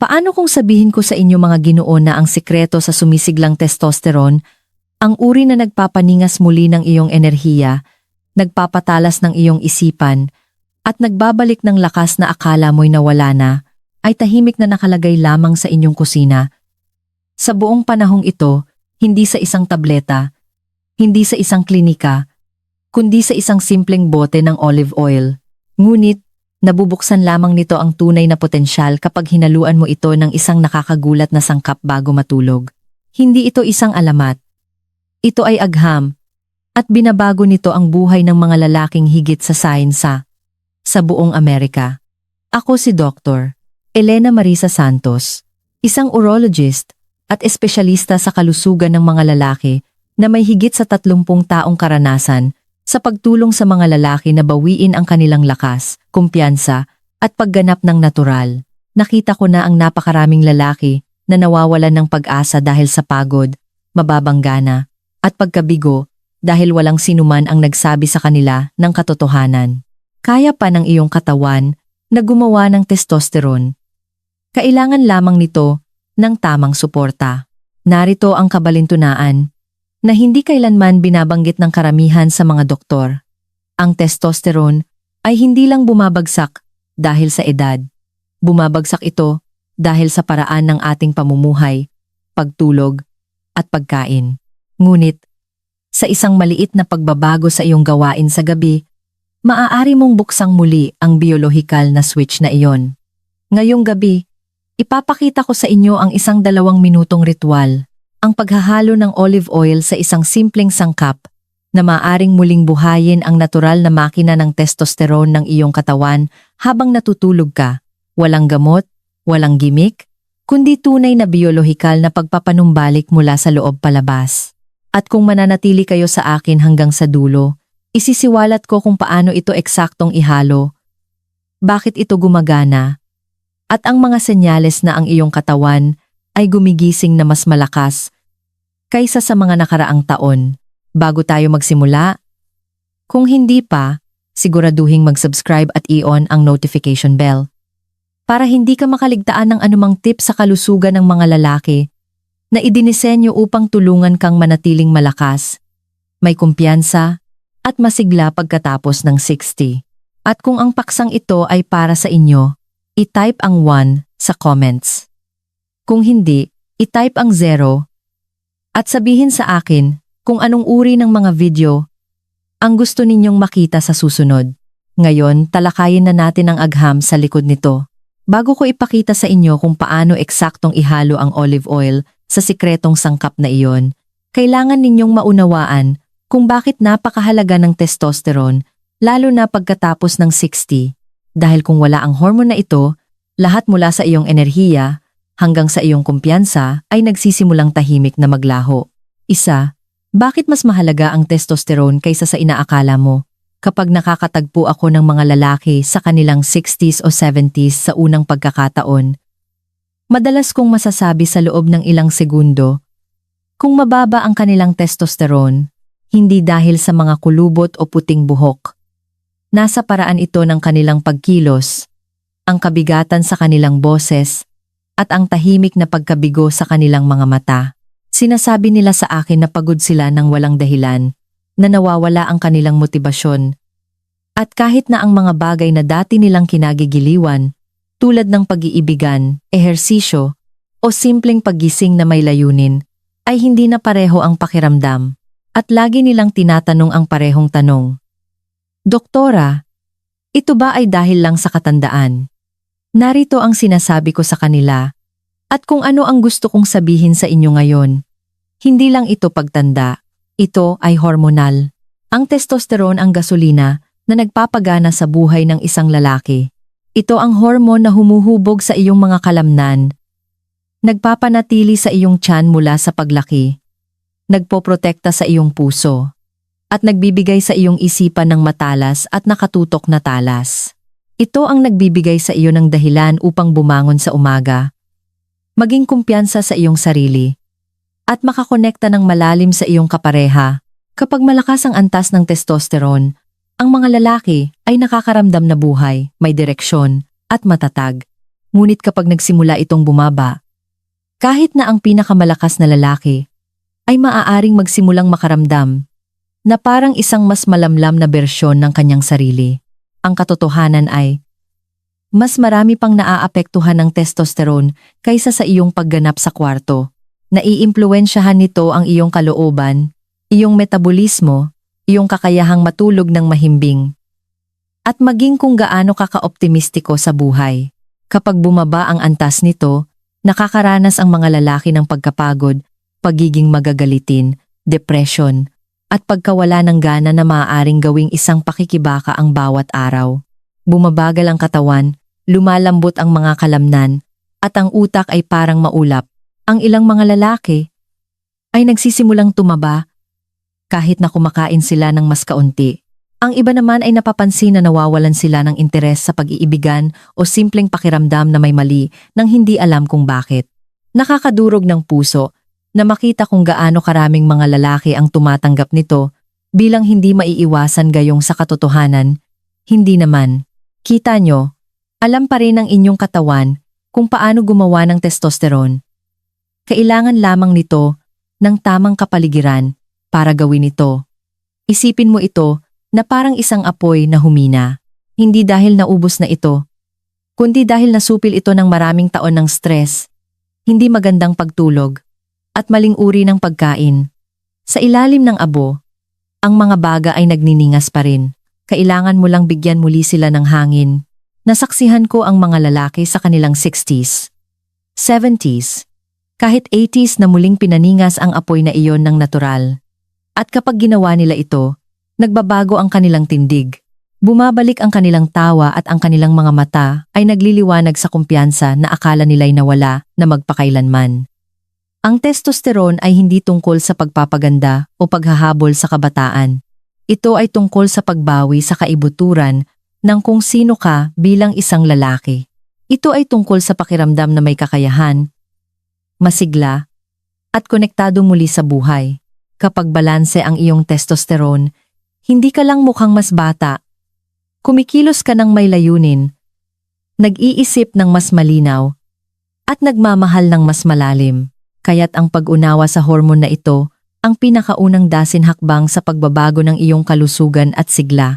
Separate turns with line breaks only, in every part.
Paano kung sabihin ko sa inyo mga Ginoo na ang sikreto sa sumisiglang testosterone, ang uri na nagpapaningas muli ng iyong enerhiya, nagpapatalas ng iyong isipan, at nagbabalik ng lakas na akala mo'y nawala na, ay tahimik na nakalagay lamang sa inyong kusina. Sa buong panahong ito, hindi sa isang tableta, hindi sa isang klinika, kundi sa isang simpleng bote ng olive oil. Ngunit, nabubuksan lamang nito ang tunay na potensyal kapag hinaluan mo ito ng isang nakakagulat na sangkap bago matulog. Hindi ito isang alamat. Ito ay agham, at binabago nito ang buhay ng mga lalaking higit sa sayensa sa buong Amerika. Ako si Dr. Elena Marisa Santos, isang urologist at espesyalista sa kalusugan ng mga lalaki na may higit sa 30 taong karanasan sa pagtulong sa mga lalaki na bawiin ang kanilang lakas, kumpiyansa, at pagganap ng natural. Nakita ko na ang napakaraming lalaki na nawawalan ng pag-asa dahil sa pagod, mababang gana, at pagkabigo dahil walang sinuman ang nagsabi sa kanila ng katotohanan. Kaya pa ng iyong katawan na gumawa ng testosterone. Kailangan lamang nito ng tamang suporta. Narito ang kabalintunaan na hindi kailanman binabanggit ng karamihan sa mga doktor. Ang testosterone ay hindi lang bumabagsak dahil sa edad. Bumabagsak ito dahil sa paraan ng ating pamumuhay, pagtulog, at pagkain. Ngunit, sa isang maliit na pagbabago sa iyong gawain sa gabi, maaari mong buksang muli ang biolohikal na switch na iyon. Ngayong gabi, ipapakita ko sa inyo ang isang 2 minutong ritual, ang paghahalo ng olive oil sa isang simpleng sangkap na maaaring muling buhayin ang natural na makina ng testosterone ng iyong katawan habang natutulog ka. Walang gamot, walang gimmick, kundi tunay na biolohikal na pagpapanumbalik mula sa loob palabas. At kung mananatili kayo sa akin hanggang sa dulo, isisiwalat ko kung paano ito eksaktong ihalo, bakit ito gumagana, at ang mga senyales na ang iyong katawan ay gumigising na mas malakas kaysa sa mga nakaraang taon. Bago tayo magsimula, kung hindi pa, siguraduhing mag-subscribe at i-on ang notification bell para hindi ka makaligtaan ng anumang tip sa kalusugan ng mga lalaki na idinisenyo upang tulungan kang manatiling malakas, may kumpiyansa, at masigla pagkatapos ng 60. At kung ang paksang ito ay para sa inyo, i-type ang 1 sa comments. Kung hindi, i-type ang 0 at sabihin sa akin kung anong uri ng mga video ang gusto ninyong makita sa susunod. Ngayon, talakayin na natin ang agham sa likod nito. Bago ko ipakita sa inyo kung paano eksaktong ihalo ang olive oil sa sikretong sangkap na iyon, kailangan ninyong maunawaan kung bakit napakahalaga ng testosterone, lalo na pagkatapos ng 60. Dahil kung wala ang hormone na ito, lahat mula sa iyong enerhiya hanggang sa iyong kumpiyansa ay nagsisimulang tahimik na maglaho. Isa, bakit mas mahalaga ang testosterone kaysa sa inaakala mo? Kapag nakakatagpo ako ng mga lalaki sa kanilang 60s o 70s sa unang pagkakataon, madalas kong masasabi sa loob ng ilang segundo kung mababa ang kanilang testosterone, hindi dahil sa mga kulubot o puting buhok. Nasa paraan ito ng kanilang pagkilos, ang kabigatan sa kanilang boses, at ang tahimik na pagkabigo sa kanilang mga mata. Sinasabi nila sa akin na pagod sila ng walang dahilan, na nawawala ang kanilang motibasyon. At kahit na ang mga bagay na dati nilang kinagigiliwan, tulad ng pag-iibigan, ehersisyo, o simpleng paggising na may layunin, ay hindi na pareho ang pakiramdam. At lagi nilang tinatanong ang parehong tanong. Doktora, ito ba ay dahil lang sa katandaan? Narito ang sinasabi ko sa kanila, at kung ano ang gusto kong sabihin sa inyo ngayon. Hindi lang ito pagtanda, ito ay hormonal. Ang testosterone ang gasolina na nagpapagana sa buhay ng isang lalaki. Ito ang hormone na humuhubog sa iyong mga kalamnan, nagpapanatili sa iyong tiyan mula sa paglaki, nagpoprotekta sa iyong puso, at nagbibigay sa iyong isipan ng matalas at nakatutok na talas. Ito ang nagbibigay sa iyo ng dahilan upang bumangon sa umaga, maging kumpiyansa sa iyong sarili, at makakonekta ng malalim sa iyong kapareha. Kapag malakas ang antas ng testosterone, ang mga lalaki ay nakakaramdam na buhay, may direksyon, at matatag. Ngunit kapag nagsimula itong bumaba, kahit na ang pinakamalakas na lalaki, ay maaaring magsimulang makaramdam na parang isang mas malamlam na bersyon ng kanyang sarili. Ang katotohanan ay, mas marami pang naaapektuhan ng testosterone kaysa sa iyong pagganap sa kwarto. Naiimpluwensyahan nito ang iyong kalooban, iyong metabolismo, iyong kakayahang matulog ng mahimbing, at maging kung gaano ka ka-optimistiko sa buhay. Kapag bumaba ang antas nito, nakakaranas ang mga lalaki ng pagkapagod, pagiging magagalitin, depression, at pagkawala ng gana na maaaring gawing isang pakikibaka ang bawat araw. Bumabagal ang katawan, lumalambot ang mga kalamnan, at ang utak ay parang maulap. Ang ilang mga lalaki ay nagsisimulang tumaba kahit na kumakain sila ng mas kaunti. Ang iba naman ay napapansin na nawawalan sila ng interes sa pag-iibigan o simpleng pakiramdam na may mali nang hindi alam kung bakit. Nakakadurog ng puso na makita kung gaano karaming mga lalaki ang tumatanggap nito bilang hindi maiiwasan gayong sa katotohanan. Hindi naman. Kita nyo, alam pa rin ng inyong katawan kung paano gumawa ng testosterone. Kailangan lamang nito ng tamang kapaligiran para gawin ito. Isipin mo ito na parang isang apoy na humina. Hindi dahil naubos na ito, kundi dahil nasupil ito ng maraming taon ng stress, hindi magandang pagtulog, at maling uri ng pagkain. Sa ilalim ng abo, ang mga baga ay nagniningas pa rin. Kailangan mo lang bigyan muli sila ng hangin. Nasaksihan ko ang mga lalaki sa kanilang 60s, 70s, kahit 80s na muling pinaningas ang apoy na iyon ng natural. At kapag ginawa nila ito, nagbabago ang kanilang tindig. Bumabalik ang kanilang tawa at ang kanilang mga mata ay nagliliwanag sa kumpiyansa na akala nila'y nawala na magpakailanman. Ang testosterone ay hindi tungkol sa pagpapaganda o paghahabol sa kabataan. Ito ay tungkol sa pagbawi sa kaibuturan ng kung sino ka bilang isang lalaki. Ito ay tungkol sa pakiramdam na may kakayahan, masigla, at konektado muli sa buhay. Kapag balanse ang iyong testosterone, hindi ka lang mukhang mas bata. Kumikilos ka ng may layunin, nag-iisip ng mas malinaw, at nagmamahal ng mas malalim. Kaya't ang pag-unawa sa hormone na ito, ang pinakaunang dasin hakbang sa pagbabago ng iyong kalusugan at sigla.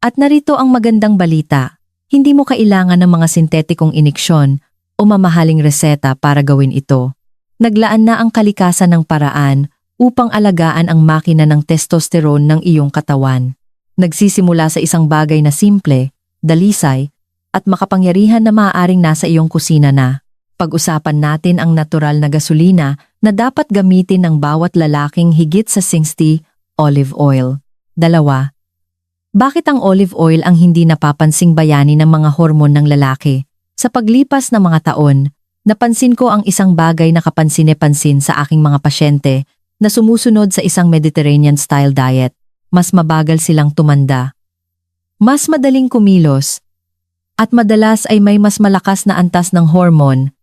At narito ang magandang balita, hindi mo kailangan ng mga sintetikong iniksyon o mamahaling reseta para gawin ito. Naglaan na ang kalikasan ng paraan upang alagaan ang makina ng testosterone ng iyong katawan. Nagsisimula sa isang bagay na simple, dalisay, at makapangyarihan na maaaring nasa iyong kusina na. Pag-usapan natin ang natural na gasolina na dapat gamitin ng bawat lalaking higit sa 60, olive oil. 2. Bakit ang olive oil ang hindi napapansing bayani ng mga hormon ng lalaki? Sa paglipas ng mga taon, napansin ko ang isang bagay na kapansin-pansin sa aking mga pasyente na sumusunod sa isang Mediterranean-style diet. Mas mabagal silang tumanda, mas madaling kumilos, at madalas ay may mas malakas na antas ng hormone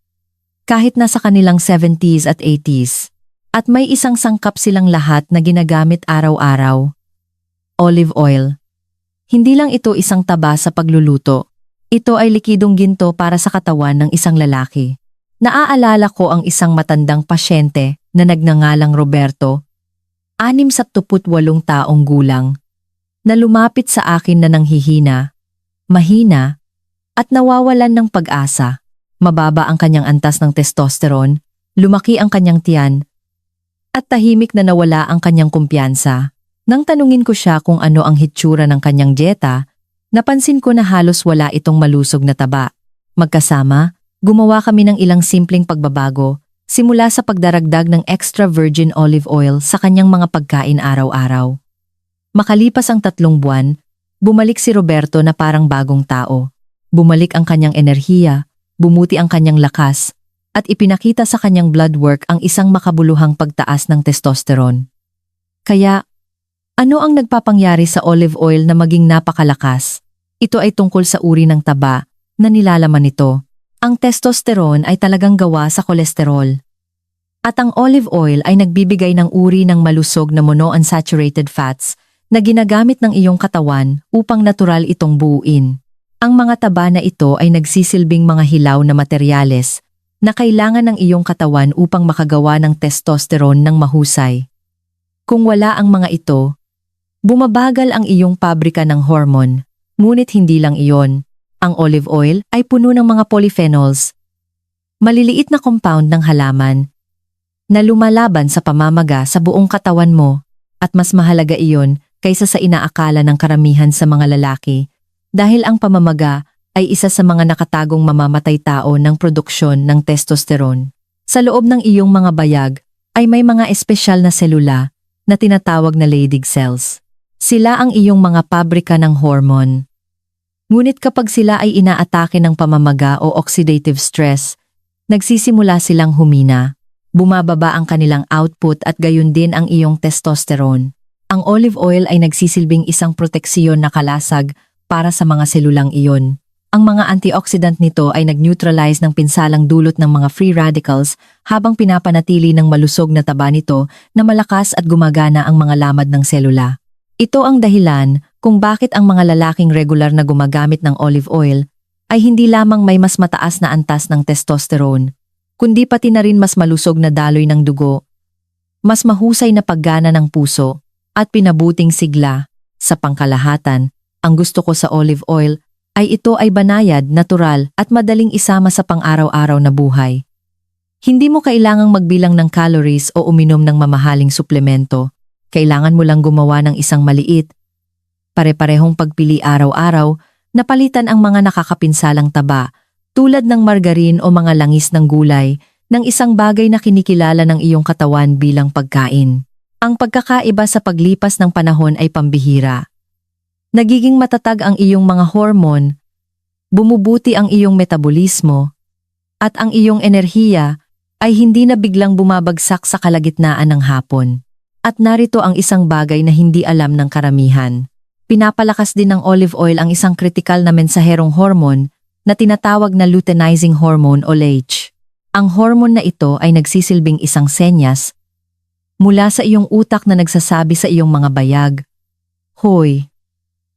kahit nasa kanilang 70s at 80s. At may isang sangkap silang lahat na ginagamit araw-araw. Olive oil. Hindi lang ito isang taba sa pagluluto. Ito ay likidong ginto para sa katawan ng isang lalaki. Naaalala ko ang isang matandang pasyente na nagngangalang Roberto, 68 taong gulang, na lumapit sa akin na nanghihina, mahina, at nawawalan ng pag-asa. Mababa ang kanyang antas ng testosterone, lumaki ang kanyang tiyan, at tahimik na nawala ang kanyang kumpiyansa. Nang tanungin ko siya kung ano ang hitsura ng kanyang dieta, napansin ko na halos wala itong malusog na taba. Magkasama, gumawa kami ng ilang simpleng pagbabago, simula sa pagdaragdag ng extra virgin olive oil sa kanyang mga pagkain araw-araw. Makalipas ang 3 buwan, bumalik si Roberto na parang bagong tao. Bumalik ang kanyang enerhiya, bumuti ang kanyang lakas, at ipinakita sa kanyang blood work ang isang makabuluhang pagtaas ng testosterone. Kaya, ano ang nagpapangyari sa olive oil na maging napakalakas? Ito ay tungkol sa uri ng taba na nilalaman nito. Ang testosterone ay talagang gawa sa kolesterol. At ang olive oil ay nagbibigay ng uri ng malusog na monounsaturated fats na ginagamit ng iyong katawan upang natural itong buuin. Ang mga taba na ito ay nagsisilbing mga hilaw na materyales na kailangan ng iyong katawan upang makagawa ng testosterone ng mahusay. Kung wala ang mga ito, bumabagal ang iyong pabrika ng hormone. Ngunit hindi lang iyon. Ang olive oil ay puno ng mga polyphenols, maliliit na compound ng halaman, na lumalaban sa pamamaga sa buong katawan mo, at mas mahalaga iyon kaysa sa inaakala ng karamihan sa mga lalaki, dahil ang pamamaga ay isa sa mga nakatagong mamamatay tao ng produksyon ng testosterone. Sa loob ng iyong mga bayag ay may mga espesyal na selula na tinatawag na Leydig cells. Sila ang iyong mga pabrika ng hormone. Ngunit kapag sila ay inaatake ng pamamaga o oxidative stress, nagsisimula silang humina. Bumababa ang kanilang output at gayon din ang iyong testosterone. Ang olive oil ay nagsisilbing isang proteksiyon na kalasag para sa mga selulang iyon. Ang mga antioxidant nito ay nag-neutralize ng pinsalang dulot ng mga free radicals habang pinapanatili ng malusog na taba nito na malakas at gumagana ang mga lamad ng selula. Ito ang dahilan kung bakit ang mga lalaking regular na gumagamit ng olive oil ay hindi lamang may mas mataas na antas ng testosterone, kundi pati na rin mas malusog na daloy ng dugo, mas mahusay na paggana ng puso, at pinabuting sigla. Sa pangkalahatan, ang gusto ko sa olive oil ay ito ay banayad, natural at madaling isama sa pang-araw-araw na buhay. Hindi mo kailangang magbilang ng calories o uminom ng mamahaling suplemento. Kailangan mo lang gumawa ng isang maliit, pare-parehong pagpili araw-araw na palitan ang mga nakakapinsalang taba tulad ng margarine o mga langis ng gulay ng isang bagay na kinikilala ng iyong katawan bilang pagkain. Ang pagkakaiba sa paglipas ng panahon ay pambihira. Nagiging matatag ang iyong mga hormone, bumubuti ang iyong metabolismo, at ang iyong enerhiya ay hindi na biglang bumabagsak sa kalagitnaan ng hapon. At narito ang isang bagay na hindi alam ng karamihan. Pinapalakas din ng olive oil ang isang kritikal na mensaherong hormone na tinatawag na luteinizing hormone o LH. Ang hormone na ito ay nagsisilbing isang senyas mula sa iyong utak na nagsasabi sa iyong mga bayag, "Hoy,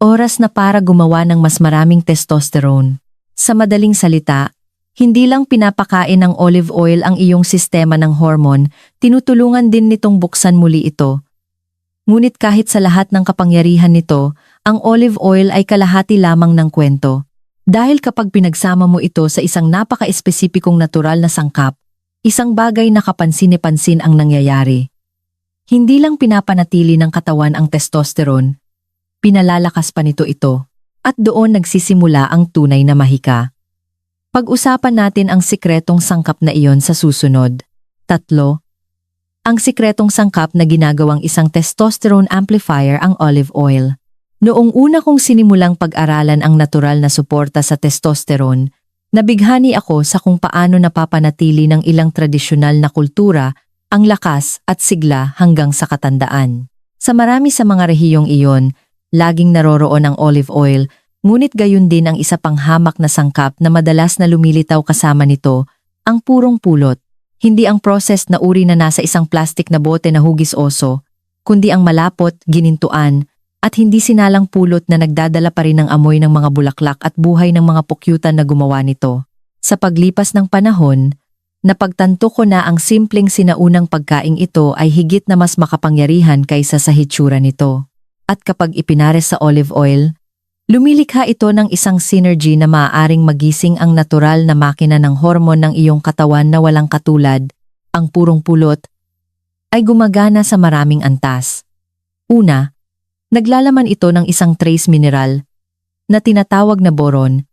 oras na para gumawa ng mas maraming testosterone." Sa madaling salita, hindi lang pinapakain ng olive oil ang iyong sistema ng hormone, tinutulungan din nitong buksan muli ito. Ngunit kahit sa lahat ng kapangyarihan nito, ang olive oil ay kalahati lamang ng kwento. Dahil kapag pinagsama mo ito sa isang napaka-espesipikong natural na sangkap, isang bagay na kapansin-pansin ang nangyayari. Hindi lang pinapanatili ng katawan ang testosterone, pinalalakas pa nito ito. At doon nagsisimula ang tunay na mahika. Pag-usapan natin ang sikretong sangkap na iyon sa susunod. 3. Ang sikretong sangkap na ginagawang isang testosterone amplifier ang olive oil. Noong una kong sinimulang pag-aralan ang natural na suporta sa testosterone, nabighani ako sa kung paano napapanatili ng ilang tradisyonal na kultura ang lakas at sigla hanggang sa katandaan. Sa marami sa mga rehiyong iyon, laging naroroon ang olive oil, ngunit gayon din ang isa pang hamak na sangkap na madalas na lumilitaw kasama nito, ang purong pulot. Hindi ang processed na uri na nasa isang plastik na bote na hugis oso, kundi ang malapot, ginintuan, at hindi sinalang pulot na nagdadala pa rin ng amoy ng mga bulaklak at buhay ng mga pukyutan na gumawa nito. Sa paglipas ng panahon, napagtanto ko na ang simpleng sinaunang pagkaing ito ay higit na mas makapangyarihan kaysa sa hitsura nito. At kapag ipinares sa olive oil, lumilikha ito ng isang synergy na maaaring magising ang natural na makina ng hormone ng iyong katawan na walang katulad. Ang purong pulot ay gumagana sa maraming antas. Una, naglalaman ito ng isang trace mineral na tinatawag na boron,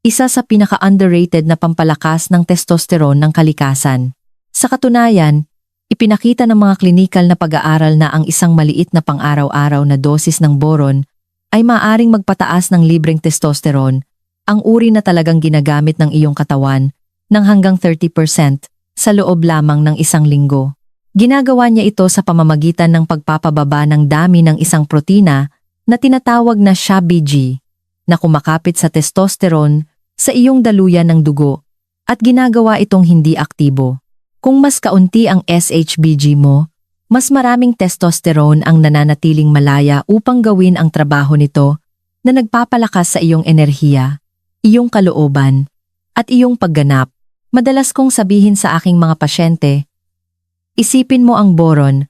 isa sa pinaka-underrated na pampalakas ng testosterone ng kalikasan. Sa katunayan, ipinakita ng mga klinikal na pag-aaral na ang isang maliit na pang-araw-araw na dosis ng boron ay maaaring magpataas ng libreng testosterone, ang uri na talagang ginagamit ng iyong katawan, ng hanggang 30% sa loob lamang ng isang linggo. Ginagawa niya ito sa pamamagitan ng pagpapababa ng dami ng isang protina na tinatawag na SHBG, na kumakapit sa testosterone sa iyong daluyan ng dugo, at ginagawa itong hindi aktibo. Kung mas kaunti ang SHBG mo, mas maraming testosterone ang nananatiling malaya upang gawin ang trabaho nito na nagpapalakas sa iyong enerhiya. iyong kalooban, at iyong pagganap. Madalas kong sabihin sa aking mga pasyente, isipin mo ang boron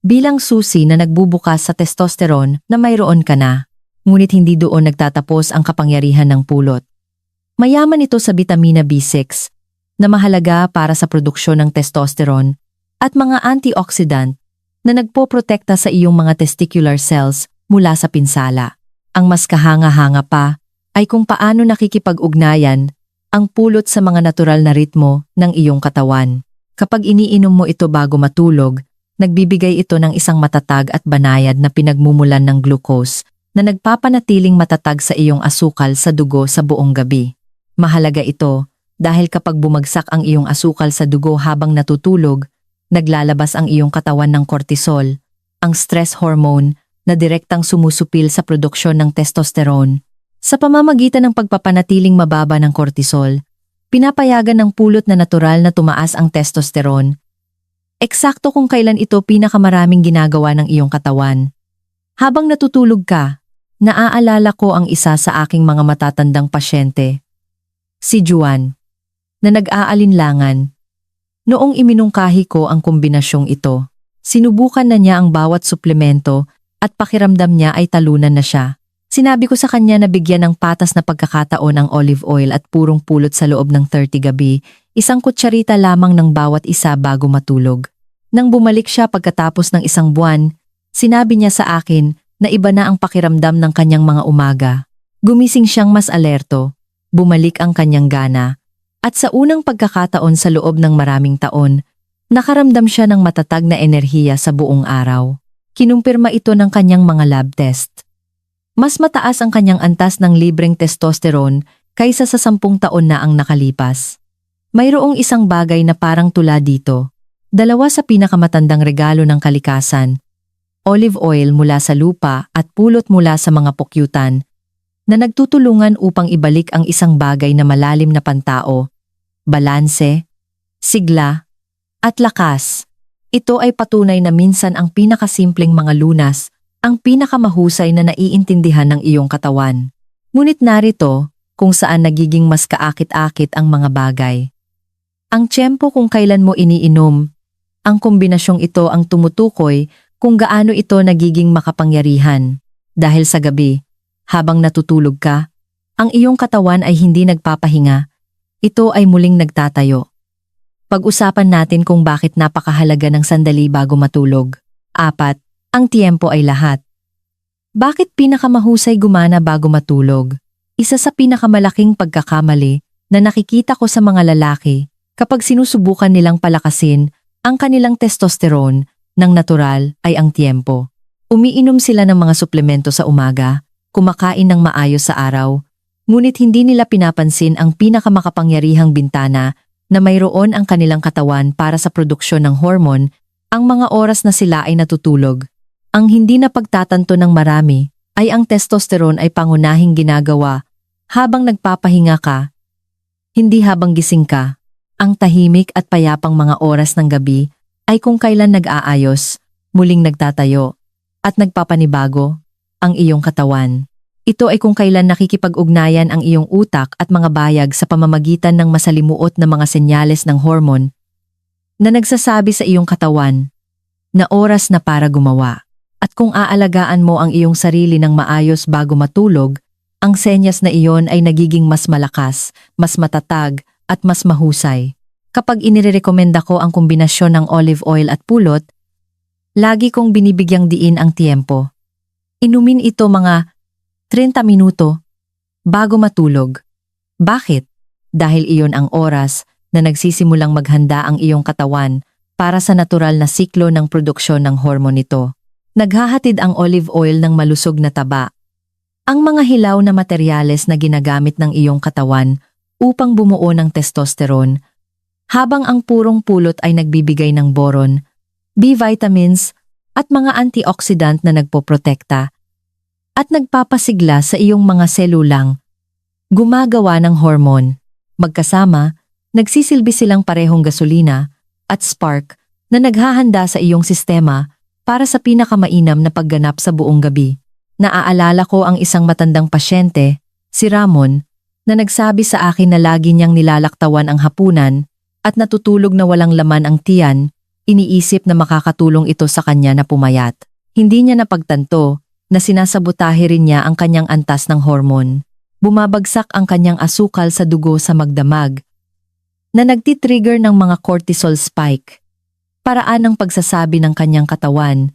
bilang susi na nagbubukas sa testosterone na mayroon ka na. Ngunit hindi doon nagtatapos ang kapangyarihan ng pulot. Mayaman ito sa bitamina B6 na mahalaga para sa produksyon ng testosterone at mga antioxidant na nagpoprotekta sa iyong mga testicular cells mula sa pinsala. Ang mas kahanga-hanga pa ay kung paano nakikipag-ugnayan ang pulot sa mga natural na ritmo ng iyong katawan. Kapag iniinom mo ito bago matulog, nagbibigay ito ng isang matatag at banayad na pinagmumulan ng glucose na nagpapanatiling matatag sa iyong asukal sa dugo sa buong gabi. Mahalaga ito dahil kapag bumagsak ang iyong asukal sa dugo habang natutulog, naglalabas ang iyong katawan ng cortisol, ang stress hormone na direktang sumusupil sa produksyon ng testosterone. Sa pamamagitan ng pagpapanatiling mababa ng cortisol, pinapayagan ng pulot na natural na tumaas ang testosterone. Eksakto kung kailan ito pinakamaraming ginagawa ng iyong katawan. Habang natutulog ka, naaalala ko ang isa sa aking mga matatandang pasyente, si Juan, na nag-aalinlangan. Noong iminungkahi ko ang kombinasyong ito, sinubukan na niya ang bawat suplemento at pakiramdam niya ay talunan na siya. Sinabi ko sa kanya na bigyan ng patas na pagkakataon ang olive oil at purong pulot sa loob ng 30 gabi, isang kutsarita lamang ng bawat isa bago matulog. Nang bumalik siya pagkatapos ng isang buwan, sinabi niya sa akin na iba na ang pakiramdam ng kanyang mga umaga. Gumising siyang mas alerto, bumalik ang kanyang gana, at sa unang pagkakataon sa loob ng maraming taon, nakaramdam siya ng matatag na enerhiya sa buong araw. Kinumpirma ito ng kanyang mga lab test. Mas mataas ang kanyang antas ng libreng testosterone kaysa sa 10 taon na ang nakalipas. Mayroong isang bagay na parang tula dito. 2 sa pinakamatandang regalo ng kalikasan, olive oil mula sa lupa at pulot mula sa mga pukyutan, na nagtutulungan upang ibalik ang isang bagay na malalim na pantao, balanse, sigla, at lakas. Ito ay patunay na minsan ang pinakasimpleng mga lunas, ang pinakamahusay na naiintindihan ng iyong katawan. Ngunit narito, kung saan nagiging mas kaakit-akit ang mga bagay. Ang tiyempo kung kailan mo iniinom, ang kombinasyong ito ang tumutukoy kung gaano ito nagiging makapangyarihan. Dahil sa gabi, habang natutulog ka, ang iyong katawan ay hindi nagpapahinga, ito ay muling nagtatayo. Pag-usapan natin kung bakit napakahalaga ng sandali bago matulog. 4. Ang tiyempo ay lahat. Bakit pinakamahusay gumana bago matulog? Isa sa pinakamalaking pagkakamali na nakikita ko sa mga lalaki kapag sinusubukan nilang palakasin ang kanilang testosterone ng natural ay ang tiyempo. Umiinom sila ng mga suplemento sa umaga, kumakain ng maayos sa araw, ngunit hindi nila pinapansin ang pinakamakapangyarihang bintana na mayroon ang kanilang katawan para sa produksyon ng hormone, ang mga oras na sila ay natutulog. Ang hindi na pagtatanto ng marami ay ang testosterone ay pangunahing ginagawa habang nagpapahinga ka, hindi habang gising ka. Ang tahimik at payapang mga oras ng gabi ay kung kailan nag-aayos, muling nagtatayo, at nagpapanibago ang iyong katawan. Ito ay kung kailan nakikipag-ugnayan ang iyong utak at mga bayag sa pamamagitan ng masalimuot na mga senyales ng hormone na nagsasabi sa iyong katawan na oras na para gumawa. At kung aalagaan mo ang iyong sarili ng maayos bago matulog, ang senyas na iyon ay nagiging mas malakas, mas matatag, at mas mahusay. Kapag inirekomenda ko ang kombinasyon ng olive oil at pulot, lagi kong binibigyang diin ang tiyempo. Inumin ito mga 30 minuto bago matulog. Bakit? Dahil iyon ang oras na nagsisimulang maghanda ang iyong katawan para sa natural na siklo ng produksyon ng hormone nito. Naghahatid ang olive oil ng malusog na taba, ang mga hilaw na materyales na ginagamit ng iyong katawan upang bumuo ng testosterone, habang ang purong pulot ay nagbibigay ng boron, B vitamins, at mga antioxidant na nagpoprotekta at nagpapasigla sa iyong mga selulang gumagawa ng hormone. Magkasama, nagsisilbi silang parehong gasolina at spark na naghahanda sa iyong sistema para sa pinakamainam na pagganap sa buong gabi. Naaalala ko ang isang matandang pasyente, si Ramon, na nagsabi sa akin na lagi niyang nilalaktawan ang hapunan at natutulog na walang laman ang tiyan, iniisip na makakatulong ito sa kanya na pumayat. Hindi niya napagtanto na sinasabotahe rin niya ang kanyang antas ng hormone. Bumabagsak ang kanyang asukal sa dugo sa magdamag na nagtitrigger ng mga cortisol spike. Paraan ng pagsasabi ng kanyang katawan,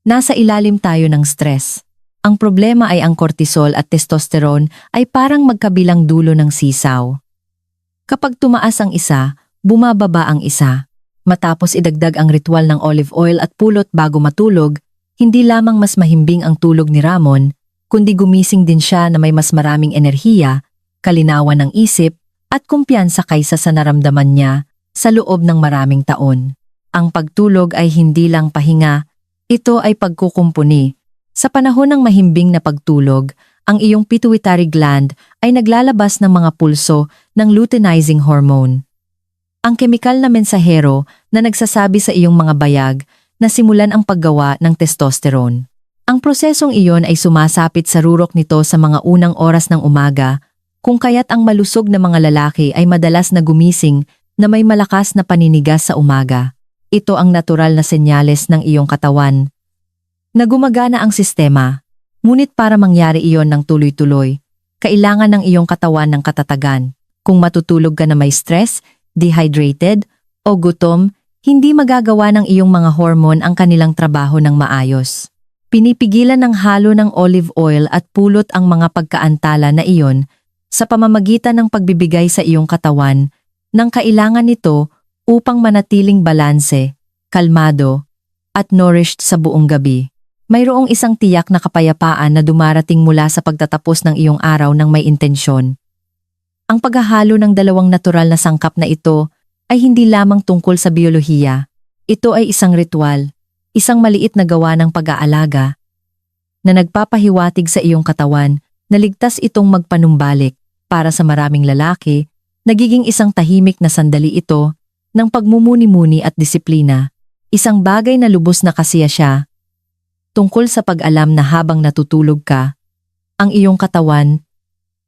nasa ilalim tayo ng stress. Ang problema ay ang cortisol at testosterone ay parang magkabilang dulo ng sisaw. Kapag tumaas ang isa, bumababa ang isa. Matapos idagdag ang ritual ng olive oil at pulot bago matulog, hindi lamang mas mahimbing ang tulog ni Ramon, kundi gumising din siya na may mas maraming enerhiya, kalinawan ng isip, at kumpiyansa kaysa sa naramdaman niya sa loob ng maraming taon. Ang pagtulog ay hindi lang pahinga, ito ay pagkukumpuni. Sa panahon ng mahimbing na pagtulog, ang iyong pituitary gland ay naglalabas ng mga pulso ng luteinizing hormone. Ang kemikal na mensahero na nagsasabi sa iyong mga bayag na simulan ang paggawa ng testosterone. Ang prosesong iyon ay sumasapit sa rurok nito sa mga unang oras ng umaga, kung kaya't ang malusog na mga lalaki ay madalas na gumising na may malakas na paninigas sa umaga. Ito ang natural na senyales ng iyong katawan na gumagana ang sistema. Ngunit para mangyari iyon ng tuloy-tuloy, kailangan ng iyong katawan ng katatagan. Kung matutulog ka na may stress, dehydrated, o gutom, hindi magagawa ng iyong mga hormone ang kanilang trabaho ng maayos. Pinipigilan ng halo ng olive oil at pulot ang mga pagkaantala na iyon sa pamamagitan ng pagbibigay sa iyong katawan ng kailangan nito upang manatiling balanse, kalmado, at nourished sa buong gabi. Mayroong isang tiyak na kapayapaan na dumarating mula sa pagtatapos ng iyong araw ng may intensyon. Ang paghahalo ng dalawang natural na sangkap na ito ay hindi lamang tungkol sa biyolohiya. Ito ay isang ritual, isang maliit na gawa ng pag-aalaga na nagpapahiwatig sa iyong katawan na ligtas itong magpanumbalik. Para sa maraming lalaki, nagiging isang tahimik na sandali ito ng pagmumuni-muni at disiplina. Isang bagay na lubos na kasiya siya tungkol sa pag-alam na habang natutulog ka, ang iyong katawan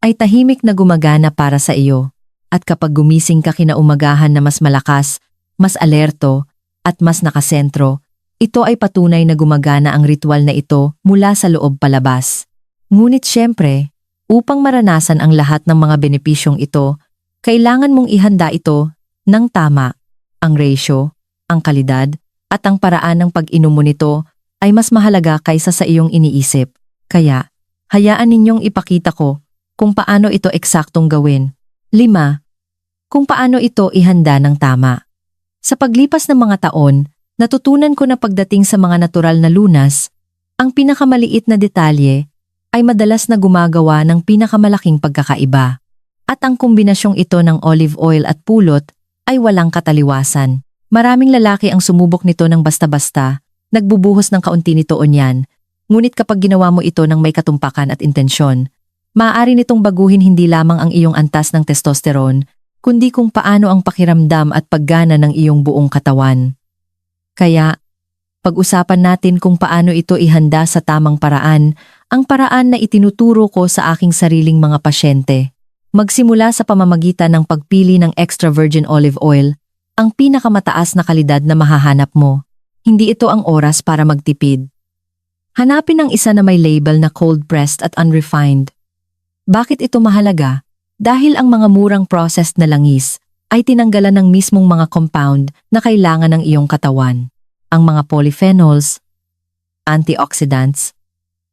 ay tahimik na gumagana para sa iyo. At kapag gumising ka kinaumagahan na mas malakas, mas alerto, at mas nakasentro, ito ay patunay na gumagana ang ritual na ito mula sa loob palabas. Ngunit syempre, upang maranasan ang lahat ng mga benepisyong ito, kailangan mong ihanda ito ng tama. Ang ratio, ang kalidad, at ang paraan ng pag-inom mo nito ay mas mahalaga kaysa sa iyong iniisip. Kaya, hayaan ninyong ipakita ko kung paano ito eksaktong gawin. 5. Kung paano ito ihanda ng tama. Sa paglipas ng mga taon, natutunan ko na pagdating sa mga natural na lunas, ang pinakamaliit na detalye ay madalas na gumagawa ng pinakamalaking pagkakaiba. At ang kombinasyong ito ng olive oil at pulot ay walang kataliwasan. Maraming lalaki ang sumubok nito ng basta-basta, nagbubuhos ng kaunti nito o niyan, ngunit kapag ginawa mo ito ng may katumpakan at intensyon, maaari nitong baguhin hindi lamang ang iyong antas ng testosterone, kundi kung paano ang pakiramdam at paggana ng iyong buong katawan. Kaya, pag-usapan natin kung paano ito ihanda sa tamang paraan, ang paraan na itinuturo ko sa aking sariling mga pasyente. Magsimula sa pamamagitan ng pagpili ng extra virgin olive oil, ang pinakamataas na kalidad na mahahanap mo. Hindi ito ang oras para magtipid. Hanapin ang isa na may label na cold-pressed at unrefined. Bakit ito mahalaga? Dahil ang mga murang processed na langis ay tinanggalan ng mismong mga compound na kailangan ng iyong katawan. Ang mga polyphenols, antioxidants,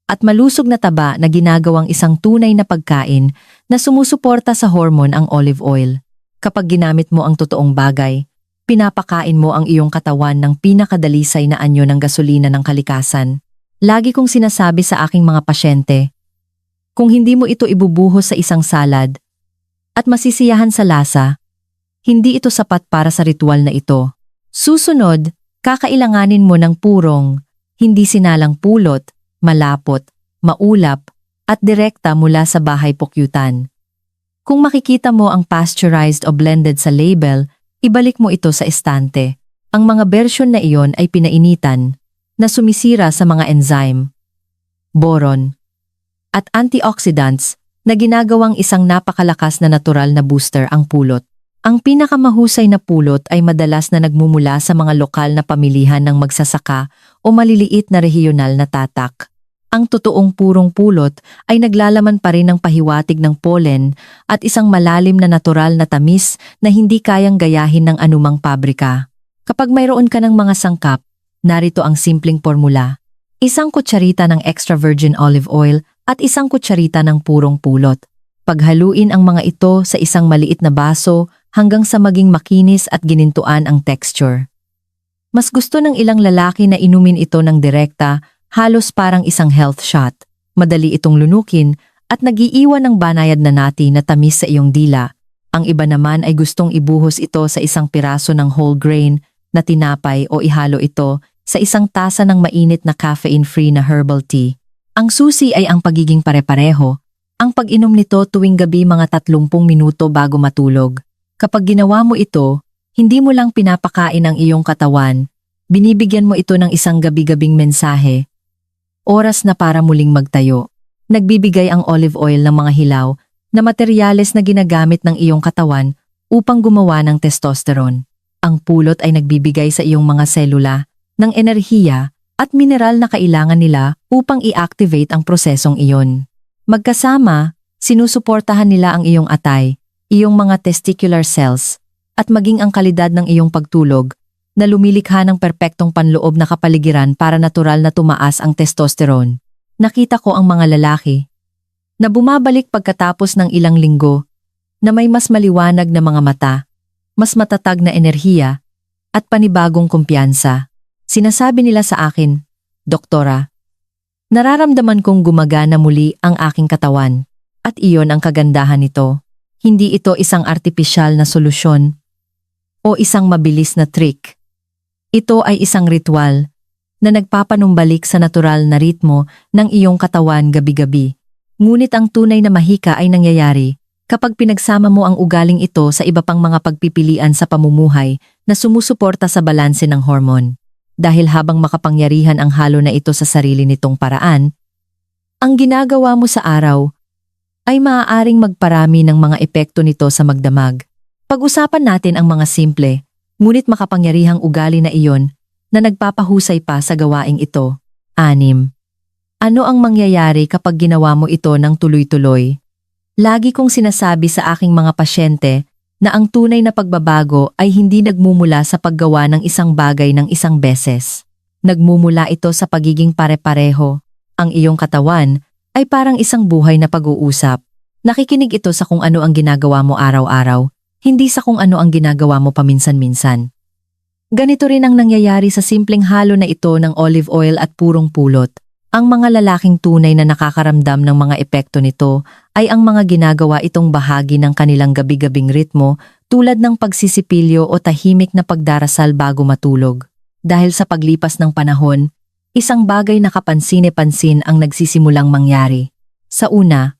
at malusog na taba na ginagawang isang tunay na pagkain na sumusuporta sa hormone ang olive oil. Kapag ginamit mo ang totoong bagay, pinapakain mo ang iyong katawan ng pinakadalisay na anyo ng gasolina ng kalikasan. Lagi kong sinasabi sa aking mga pasyente, kung hindi mo ito ibubuhos sa isang salad at masisiyahan sa lasa, hindi ito sapat para sa ritual na ito. Susunod, kakailanganin mo ng purong, hindi sinalang pulot, malapot, maulap, at direkta mula sa bahay pukyutan. Kung makikita mo ang pasteurized o blended sa label, ibalik mo ito sa estante. Ang mga bersyon na iyon ay pinainitan, na sumisira sa mga enzyme, boron, at antioxidants na ginagawang isang napakalakas na natural na booster ang pulot. Ang pinakamahusay na pulot ay madalas na nagmumula sa mga lokal na pamilihan ng magsasaka o maliliit na rehiyonal na tatak. Ang totoong purong pulot ay naglalaman pa rin ng pahiwatig ng pollen at isang malalim na natural na tamis na hindi kayang gayahin ng anumang pabrika. Kapag mayroon ka ng mga sangkap, narito ang simpleng formula. Isang kutsarita ng extra virgin olive oil at isang kutsarita ng purong pulot. Paghaluin ang mga ito sa isang maliit na baso hanggang sa maging makinis at ginintuan ang texture. Mas gusto ng ilang lalaki na inumin ito ng direkta, halos parang isang health shot. Madali itong lunukin at nag-iiwan ng banayad na nati na tamis sa iyong dila. Ang iba naman ay gustong ibuhos ito sa isang piraso ng whole grain na tinapay o ihalo ito sa isang tasa ng mainit na caffeine-free na herbal tea. Ang susi ay ang pagiging pare-pareho. Ang pag-inom nito tuwing gabi mga 30 minuto bago matulog. Kapag ginawa mo ito, hindi mo lang pinapakain ang iyong katawan, binibigyan mo ito ng isang gabi-gabing mensahe. Oras na para muling magtayo. Nagbibigay ang olive oil ng mga hilaw na materyales na ginagamit ng iyong katawan upang gumawa ng testosterone. Ang pulot ay nagbibigay sa iyong mga selula ng enerhiya at mineral na kailangan nila upang i-activate ang prosesong iyon. Magkasama, sinusuportahan nila ang iyong atay, iyong mga testicular cells, at maging ang kalidad ng iyong pagtulog na lumilikha ng perpektong panloob na kapaligiran para natural na tumaas ang testosterone. Nakita ko ang mga lalaki na bumabalik pagkatapos ng ilang linggo na may mas maliwanag na mga mata, mas matatag na enerhiya, at panibagong kumpiyansa. Sinasabi nila sa akin, "Doktora, nararamdaman kong gumagana muli ang aking katawan." At iyon ang kagandahan nito. Hindi ito isang artipisyal na solusyon o isang mabilis na trick. Ito ay isang ritual na nagpapanumbalik sa natural na ritmo ng iyong katawan gabi-gabi. Ngunit ang tunay na mahika ay nangyayari kapag pinagsama mo ang ugaling ito sa iba pang mga pagpipilian sa pamumuhay na sumusuporta sa balanse ng hormone. Dahil habang makapangyarihan ang halo na ito sa sarili nitong paraan, ang ginagawa mo sa araw ay maaaring magparami ng mga epekto nito sa magdamag. Pag-usapan natin ang mga simple, ngunit makapangyarihang ugali na iyon na nagpapahusay pa sa gawaing ito. 6. Ano ang mangyayari kapag ginawa mo ito ng tuloy-tuloy? Lagi kong sinasabi sa aking mga pasyente na ang tunay na pagbabago ay hindi nagmumula sa paggawa ng isang bagay ng isang beses. Nagmumula ito sa pagiging pare-pareho. Ang iyong katawan ay parang isang buhay na pag-uusap. Nakikinig ito sa kung ano ang ginagawa mo araw-araw, hindi sa kung ano ang ginagawa mo paminsan-minsan. Ganito rin ang nangyayari sa simpleng halo na ito ng olive oil at purong pulot. Ang mga lalaking tunay na nakakaramdam ng mga epekto nito ay ang mga ginagawa itong bahagi ng kanilang gabi-gabing ritmo tulad ng pagsisipilyo o tahimik na pagdarasal bago matulog. Dahil sa paglipas ng panahon, isang bagay na kapansin-pansin ang nagsisimulang mangyari. Sa una,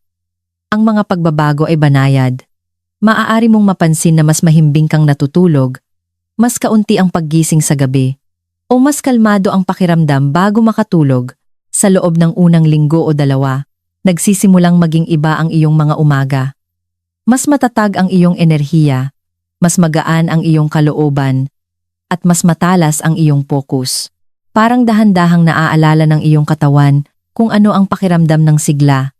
ang mga pagbabago ay banayad. Maaari mong mapansin na mas mahimbing kang natutulog, mas kaunti ang paggising sa gabi, o mas kalmado ang pakiramdam bago makatulog. Sa loob ng unang linggo o 2, nagsisimulang maging iba ang iyong mga umaga. Mas matatag ang iyong enerhiya, mas magaan ang iyong kalooban, at mas matalas ang iyong focus. Parang dahan-dahang naaalala ng iyong katawan kung ano ang pakiramdam ng sigla.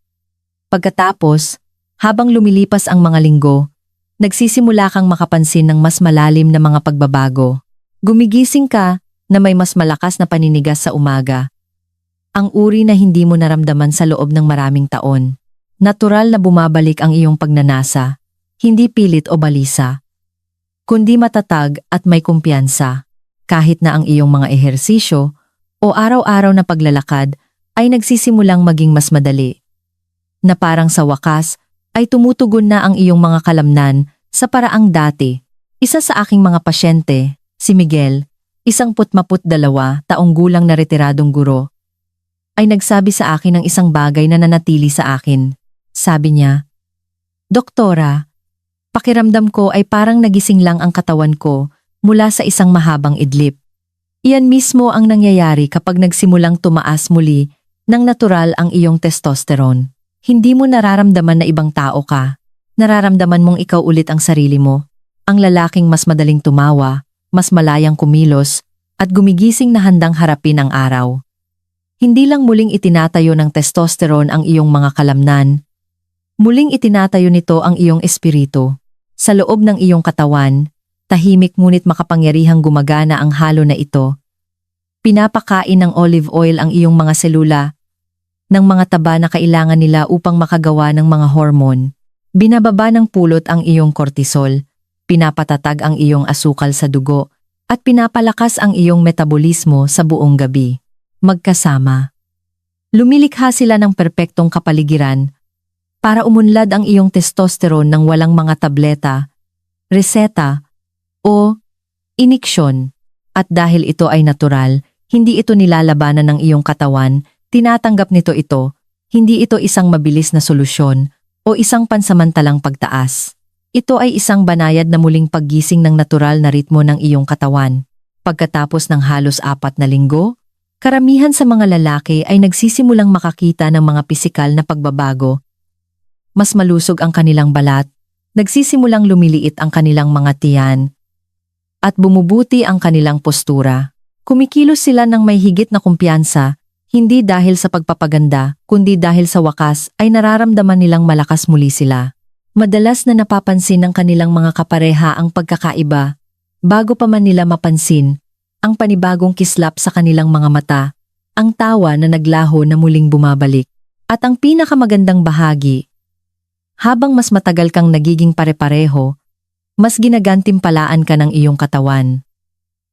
Pagkatapos, habang lumilipas ang mga linggo, nagsisimula kang makapansin ng mas malalim na mga pagbabago. Gumigising ka na may mas malakas na paninigas sa umaga. Ang uri na hindi mo naramdaman sa loob ng maraming taon. Natural na bumabalik ang iyong pagnanasa, hindi pilit o balisa, kundi matatag at may kumpiyansa. Kahit na ang iyong mga ehersisyo o araw-araw na paglalakad ay nagsisimulang maging mas madali. Na parang sa wakas ay tumutugon na ang iyong mga kalamnan sa paraang dati. Isa sa aking mga pasyente, si Miguel, 42 taong gulang na retiradong guro, ay nagsabi sa akin ng isang bagay na nanatili sa akin. Sabi niya, "Doktora, pakiramdam ko ay parang nagising lang ang katawan ko mula sa isang mahabang idlip." Iyan mismo ang nangyayari kapag nagsimulang tumaas muli ng natural ang iyong testosterone. Hindi mo nararamdaman na ibang tao ka. Nararamdaman mong ikaw ulit ang sarili mo. Ang lalaking mas madaling tumawa, mas malayang kumilos, at gumigising na handang harapin ang araw. Hindi lang muling itinatayo ng testosterone ang iyong mga kalamnan. Muling itinatayo nito ang iyong espiritu. Sa loob ng iyong katawan, tahimik ngunit makapangyarihang gumagana ang halo na ito. Pinapakain ng olive oil ang iyong mga selula ng mga taba na kailangan nila upang makagawa ng mga hormone. Binababa ng pulot ang iyong cortisol, pinapatatag ang iyong asukal sa dugo, at pinapalakas ang iyong metabolismo sa buong gabi. Magkasama. Lumilikha sila ng perpektong kapaligiran para umunlad ang iyong testosterone ng walang mga tableta, reseta, o iniksyon. At dahil ito ay natural, hindi ito nilalabanan ng iyong katawan, tinatanggap nito ito, hindi ito isang mabilis na solusyon o isang pansamantalang pagtaas. Ito ay isang banayad na muling paggising ng natural na ritmo ng iyong katawan. Pagkatapos ng halos 4 na linggo, karamihan sa mga lalaki ay nagsisimulang makakita ng mga pisikal na pagbabago. Mas malusog ang kanilang balat, nagsisimulang lumiliit ang kanilang mga tiyan, at bumubuti ang kanilang postura. Kumikilos sila ng may higit na kumpiyansa, hindi dahil sa pagpapaganda, kundi dahil sa wakas ay nararamdaman nilang malakas muli sila. Madalas na napapansin ng kanilang mga kapareha ang pagkakaiba, bago pa man nila mapansin, ang panibagong kislap sa kanilang mga mata, ang tawa na naglaho na muling bumabalik. At ang pinakamagandang bahagi, habang mas matagal kang nagiging pare-pareho, mas ginagantimpalaan ka ng iyong katawan.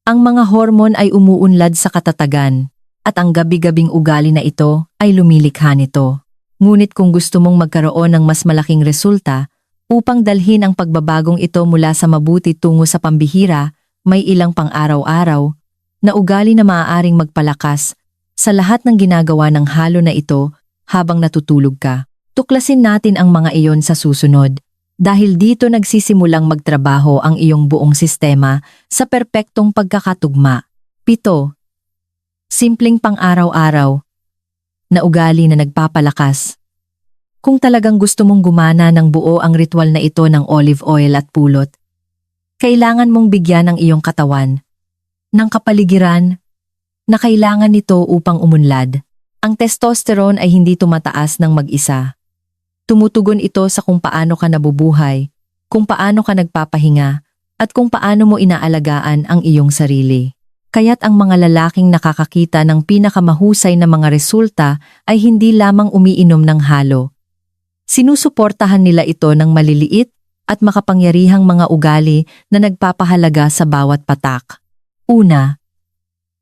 Ang mga hormone ay umuunlad sa katatagan, at ang gabi-gabing ugali na ito ay lumilikha nito. Ngunit kung gusto mong magkaroon ng mas malaking resulta, upang dalhin ang pagbabagong ito mula sa mabuti tungo sa pambihira, may ilang pang-araw-araw na ugali na maaaring magpalakas sa lahat ng ginagawa ng halo na ito habang natutulog ka. Tuklasin natin ang mga iyon sa susunod, dahil dito nagsisimulang magtrabaho ang iyong buong sistema sa perpektong pagkakatugma. 7. Simpleng pang-araw-araw na ugali na nagpapalakas. Kung talagang gusto mong gumana ng buo ang ritual na ito ng olive oil at pulot, kailangan mong bigyan ang iyong katawan ng kapaligiran na kailangan nito upang umunlad. Ang testosterone ay hindi tumataas ng mag-isa. Tumutugon ito sa kung paano ka nabubuhay, kung paano ka nagpapahinga, at kung paano mo inaalagaan ang iyong sarili. Kaya't ang mga lalaking nakakakita ng pinakamahusay na mga resulta ay hindi lamang umiinom ng halo. Sinusuportahan nila ito ng maliliit at makapangyarihang mga ugali na nagpapahalaga sa bawat patak. Una,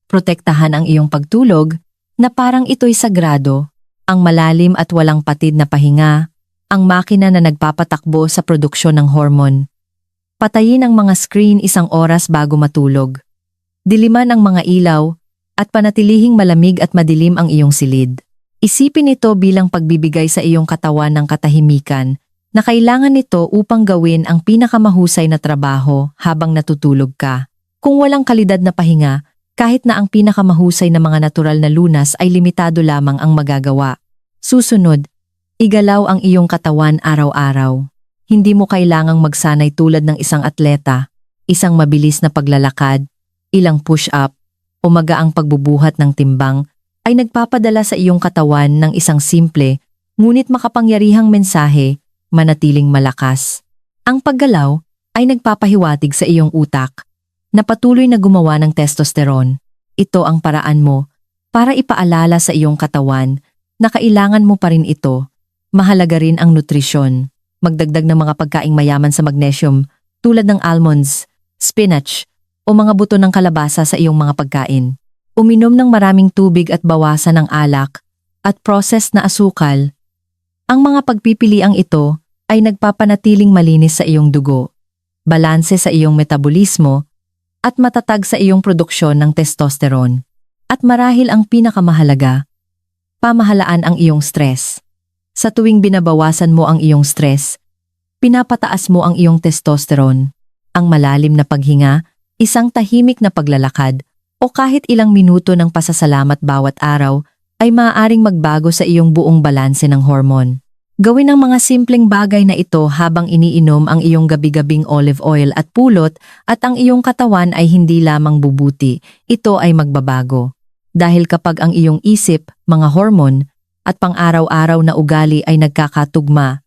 protektahan ang iyong pagtulog na parang ito'y sagrado, ang malalim at walang patid na pahinga, ang makina na nagpapatakbo sa produksyon ng hormone. Patayin ang mga screen 1 oras bago matulog. Diliman ang mga ilaw at panatilihing malamig at madilim ang iyong silid. Isipin ito bilang pagbibigay sa iyong katawan ng katahimikan na kailangan nito upang gawin ang pinakamahusay na trabaho habang natutulog ka. Kung walang kalidad na pahinga, kahit na ang pinakamahusay na mga natural na lunas ay limitado lamang ang magagawa. Susunod, igalaw ang iyong katawan araw-araw. Hindi mo kailangang magsanay tulad ng isang atleta, isang mabilis na paglalakad, ilang push-up, o magaang pagbubuhat ng timbang ay nagpapadala sa iyong katawan ng isang simple, ngunit makapangyarihang mensahe, manatiling malakas. Ang paggalaw ay nagpapahiwatig sa iyong utak na patuloy na gumawa ng testosterone. Ito ang paraan mo para ipaalala sa iyong katawan na kailangan mo pa rin ito. Mahalaga rin ang nutrisyon. Magdagdag ng mga pagkaing mayaman sa magnesium tulad ng almonds, spinach, o mga buto ng kalabasa sa iyong mga pagkain. Uminom ng maraming tubig at bawasan ng alak at processed na asukal. Ang mga pagpipiliang ito ay nagpapanatiling malinis sa iyong dugo, balanse sa iyong metabolismo, at matatag sa iyong produksyon ng testosterone. At marahil ang pinakamahalaga, pamahalaan ang iyong stress. Sa tuwing binabawasan mo ang iyong stress, pinapataas mo ang iyong testosterone. Ang malalim na paghinga, isang tahimik na paglalakad, o kahit ilang minuto ng pasasalamat bawat araw ay maaaring magbago sa iyong buong balanse ng hormone. Gawin ang mga simpleng bagay na ito habang iniinom ang iyong gabi-gabing olive oil at pulot at ang iyong katawan ay hindi lamang bubuti, ito ay magbabago. Dahil kapag ang iyong isip, mga hormone, at pang-araw-araw na ugali ay nagkakatugma,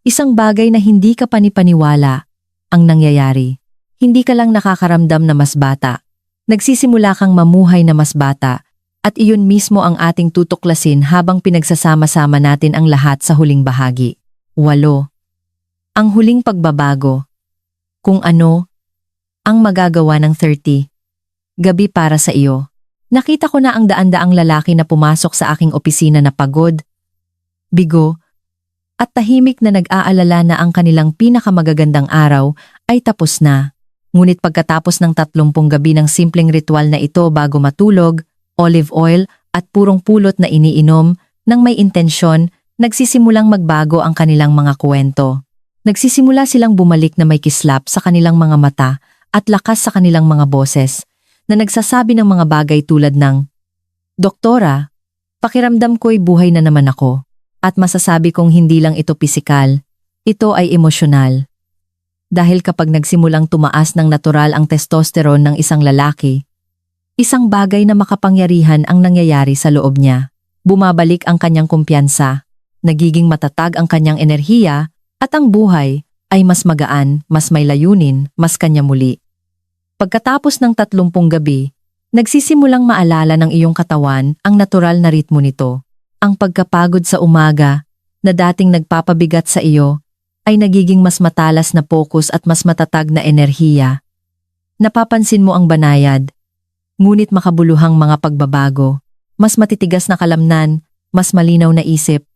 isang bagay na hindi ka panipaniwala ang nangyayari. Hindi ka lang nakakaramdam na mas bata. Nagsisimula kang mamuhay na mas bata. At iyon mismo ang ating tutuklasin habang pinagsasama-sama natin ang lahat sa huling bahagi. 8. Ang huling pagbabago. Kung ano ang magagawa ng 30. Gabi para sa iyo. Nakita ko na ang daan-daang lalaki na pumasok sa aking opisina na pagod, bigo, at tahimik na nag-aalala na ang kanilang pinakamagagandang araw ay tapos na. Ngunit pagkatapos ng 30 gabi ng simpleng ritual na ito bago matulog, olive oil at purong pulot na iniinom nang may intensyon, nagsisimulang magbago ang kanilang mga kwento. Nagsisimula silang bumalik na may kislap sa kanilang mga mata at lakas sa kanilang mga boses na nagsasabi ng mga bagay tulad ng, "Doktora, pakiramdam ko'y buhay na naman ako." At masasabi kong hindi lang ito pisikal, ito ay emosyonal. Dahil kapag nagsimulang tumaas ng natural ang testosterone ng isang lalaki, isang bagay na makapangyarihan ang nangyayari sa loob niya. Bumabalik ang kanyang kumpiyansa, nagiging matatag ang kanyang enerhiya, at ang buhay ay mas magaan, mas may layunin, mas kanya muli. Pagkatapos ng 30 gabi, nagsisimulang maalala ng iyong katawan ang natural na ritmo nito. Ang pagkapagod sa umaga, na dating nagpapabigat sa iyo, ay nagiging mas matalas na focus at mas matatag na enerhiya. Napapansin mo ang banayad, ngunit makabuluhang mga pagbabago, mas matitigas na kalamnan, mas malinaw na isip,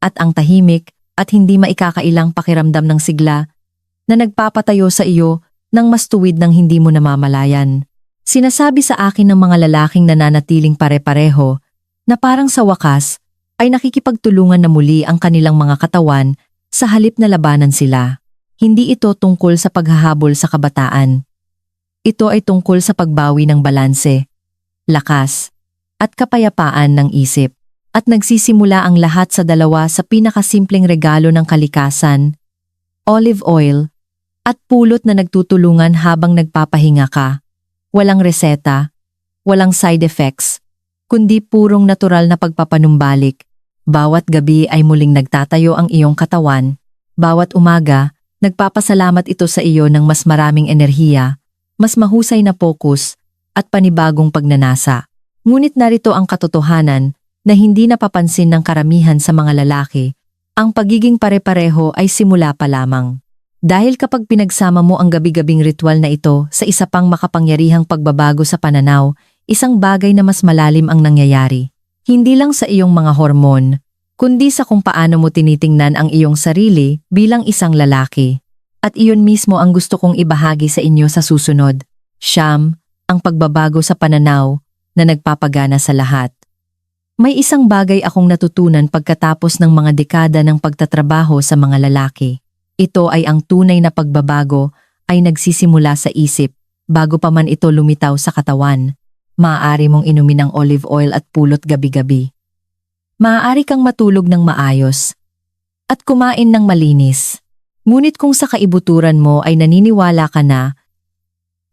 at ang tahimik at hindi maikakailang pakiramdam ng sigla na nagpapatayo sa iyo ng mas tuwid ng hindi mo namamalayan. Sinasabi sa akin ng mga lalaking nananatiling pare-pareho na parang sa wakas ay nakikipagtulungan na muli ang kanilang mga katawan sa halip na labanan sila. Hindi ito tungkol sa paghahabol sa kabataan. Ito ay tungkol sa pagbawi ng balanse, lakas, at kapayapaan ng isip. At nagsisimula ang lahat sa dalawa sa pinakasimpleng regalo ng kalikasan, olive oil, at pulot na nagtutulungan habang nagpapahinga ka. Walang reseta, walang side effects, kundi purong natural na pagpapanumbalik. Bawat gabi ay muling nagtatayo ang iyong katawan. Bawat umaga, nagpapasalamat ito sa iyo ng mas maraming enerhiya, mas mahusay na focus, at panibagong pagnanasa. Ngunit narito ang katotohanan na hindi napapansin ng karamihan sa mga lalaki. Ang pagiging pare-pareho ay simula pa lamang. Dahil kapag pinagsama mo ang gabi-gabing ritual na ito sa isa pang makapangyarihang pagbabago sa pananaw, isang bagay na mas malalim ang nangyayari. Hindi lang sa iyong mga hormon, kundi sa kung paano mo tinitingnan ang iyong sarili bilang isang lalaki. At iyon mismo ang gusto kong ibahagi sa inyo sa susunod. Siyam, ang pagbabago sa pananaw na nagpapagana sa lahat. May isang bagay akong natutunan pagkatapos ng mga dekada ng pagtatrabaho sa mga lalaki. Ito ay ang tunay na pagbabago ay nagsisimula sa isip bago pa man ito lumitaw sa katawan. Maaari mong inumin ang olive oil at pulot gabi-gabi. Maaari kang matulog ng maayos at kumain ng malinis. Ngunit kung sa kaibuturan mo ay naniniwala ka na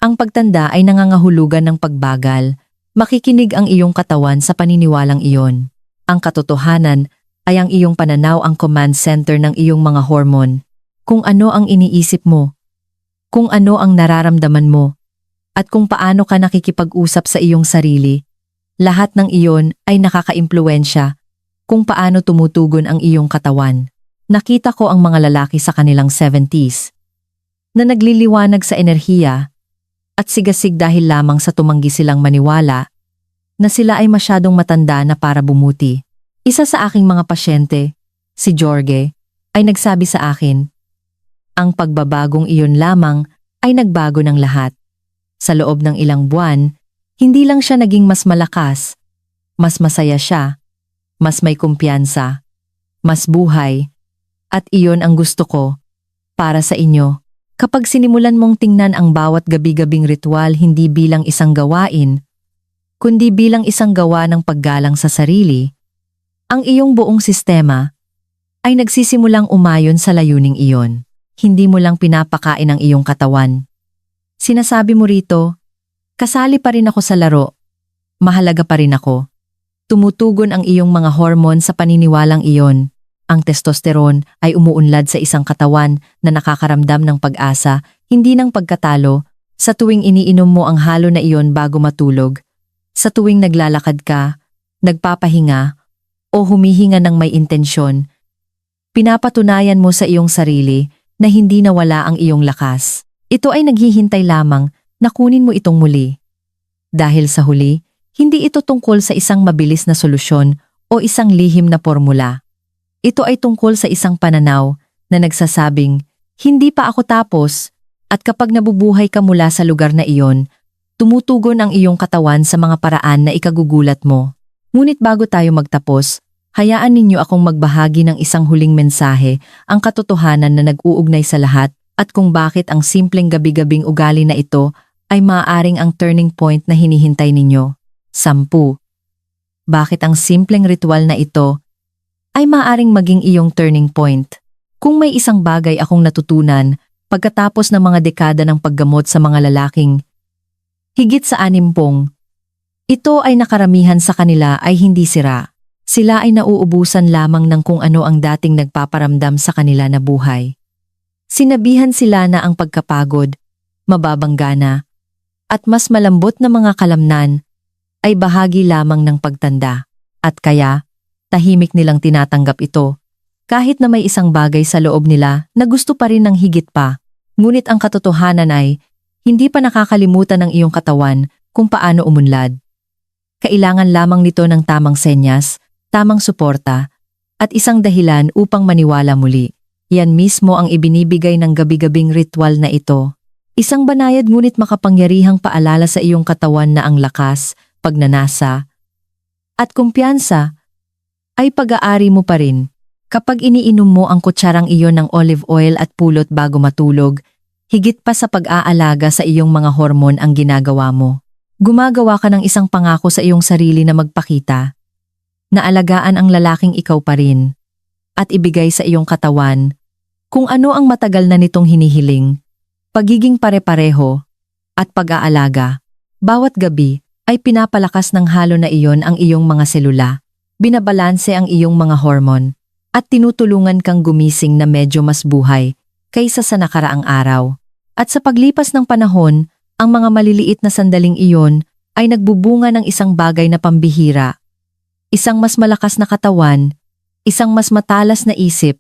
ang pagtanda ay nangangahulugan ng pagbagal, makikinig ang iyong katawan sa paniniwalang iyon. Ang katotohanan ay ang iyong pananaw ang command center ng iyong mga hormone. Kung ano ang iniisip mo, kung ano ang nararamdaman mo, at kung paano ka nakikipag-usap sa iyong sarili, lahat ng iyon ay nakakaimpluwensya kung paano tumutugon ang iyong katawan. Nakita ko ang mga lalaki sa kanilang 70s na nagliliwanag sa enerhiya at sigasig dahil lamang sa tumanggi silang maniwala na sila ay masyadong matanda na para bumuti. Isa sa aking mga pasyente, si Jorge, ay nagsabi sa akin, ang pagbabagong iyon lamang ay nagbago ng lahat. Sa loob ng ilang buwan, hindi lang siya naging mas malakas, mas masaya siya, mas may kumpiyansa, mas buhay. At iyon ang gusto ko para sa inyo. Kapag sinimulan mong tingnan ang bawat gabi-gabing ritual hindi bilang isang gawain, kundi bilang isang gawa ng paggalang sa sarili, ang iyong buong sistema, ay nagsisimulang umayon sa layuning iyon. Hindi mo lang pinapakain ang iyong katawan. Sinasabi mo rito, kasali pa rin ako sa laro. Mahalaga pa rin ako. Tumutugon ang iyong mga hormone sa paniniwalang iyon. Ang testosterone ay umuunlad sa isang katawan na nakakaramdam ng pag-asa, hindi ng pagkatalo, sa tuwing iniinom mo ang halo na iyon bago matulog, sa tuwing naglalakad ka, nagpapahinga, o humihinga ng may intensyon. Pinapatunayan mo sa iyong sarili na hindi nawala ang iyong lakas. Ito ay naghihintay lamang na kunin mo itong muli. Dahil sa huli, hindi ito tungkol sa isang mabilis na solusyon o isang lihim na formula. Ito ay tungkol sa isang pananaw na nagsasabing, hindi pa ako tapos, at kapag nabubuhay ka mula sa lugar na iyon, tumutugon ang iyong katawan sa mga paraan na ikagugulat mo. Ngunit bago tayo magtapos, hayaan ninyo akong magbahagi ng isang huling mensahe, ang katotohanan na nag-uugnay sa lahat, at kung bakit ang simpleng gabi-gabing ugali na ito ay maaaring ang turning point na hinihintay ninyo. 10. Bakit ang simpleng ritual na ito ay maaaring maging iyong turning point? Kung may isang bagay akong natutunan pagkatapos ng mga dekada ng paggamot sa mga lalaking higit sa 60, ito ay nakaramihan sa kanila ay hindi sira. Sila ay nauubusan lamang ng kung ano ang dating nagpaparamdam sa kanila na buhay. Sinabihan sila na ang pagkapagod, mababang gana, at mas malambot na mga kalamnan ay bahagi lamang ng pagtanda. At kaya, tahimik nilang tinatanggap ito, kahit na may isang bagay sa loob nila na gusto pa rin ng higit pa. Ngunit ang katotohanan ay, hindi pa nakakalimutan ng iyong katawan kung paano umunlad. Kailangan lamang nito ng tamang senyas, tamang suporta, at isang dahilan upang maniwala muli. Yan mismo ang ibinibigay ng gabi-gabing ritual na ito. Isang banayad ngunit makapangyarihang paalala sa iyong katawan na ang lakas, pagnanasa, at kumpiyansa ay pag-aari mo pa rin. Kapag iniinom mo ang kutsarang iyon ng olive oil at pulot bago matulog, higit pa sa pag-aalaga sa iyong mga hormone ang ginagawa mo. Gumagawa ka ng isang pangako sa iyong sarili na magpakita, na alagaan ang lalaking ikaw pa rin, at ibigay sa iyong katawan kung ano ang matagal na nitong hinihiling, pagiging pare-pareho, at pag-aalaga. Bawat gabi ay pinapalakas ng halo na iyon ang iyong mga selula, binabalanse ang iyong mga hormone, at tinutulungan kang gumising na medyo mas buhay kaysa sa nakaraang araw. At sa paglipas ng panahon, ang mga maliliit na sandaling iyon ay nagbubunga ng isang bagay na pambihira. Isang mas malakas na katawan, isang mas matalas na isip,